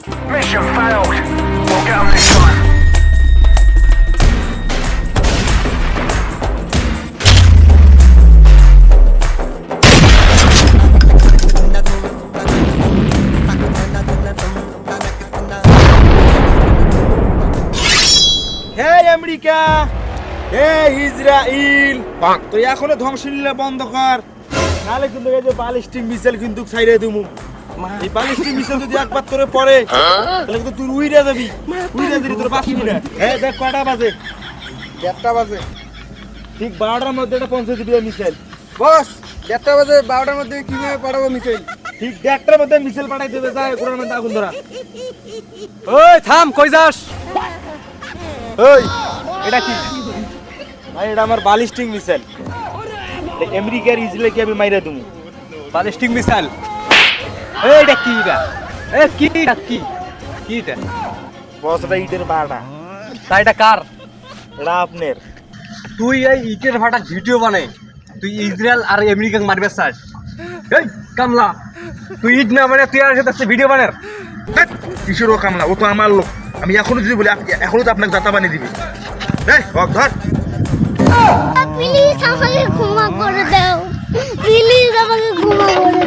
Mission failed. We'll get them this time. হে America, হে Israel, তো এখনো ধ্বংসলীলা বন্ধ কর, নাহলে কিন্তু এই যে ব্যালিস্টিক মিসাইল কিন্তু ছাইরে দিমু। এই ব্যালিস্টিক মিসাইল যদি একবার তোরে পড়ে তাহলে কিন্তু তুই উইরা যাবি, উইরা দিবি, তোর বাঁচবি না। হ্যাঁ দেখ কয়টা বাজে, 1টা বাজে, ঠিক 12টার মধ্যে এটা পৌঁছে দিবি মিসাইল। বস 1টা বাজে 12টার মধ্যে কিভাবে পাঠাবো মিসাইল? ঠিক 1টার মধ্যে মিসাইল পাঠাই দেবে, যায় কোরআন মধ্যে আগুন ধরা। ওই থাম, কই যাস? ওই এটা কি ভাই? এটা আমার ব্যালিস্টিক মিসাইল, আমেরিকার ইসরায়েলকে আমি মাইরা দেবো। Ballistic missile? এইটা কি এটা? কি এটা? কি এটা? বস এটা ইটের বাড়া। তা এটা কার? এটা আপনার। তুই এই ইটের ভাটা ভিডিও বানাই, তুই ইসরায়েল আর আমেরিকাকে মারবে চাস? এই কামলা, তুই ইট না মানে তুই আর সাথে ভিডিও বানার? কিশোর ও কামলা, ও তো আমার লোক। আমি এখনো যদি বলি এখনো তো আপনাকে দাতা বানিয়ে দিবি। এই ধর, প্লিজ আমাকে ক্ষমা করে দাও, প্লিজ আমাকে ক্ষমা করে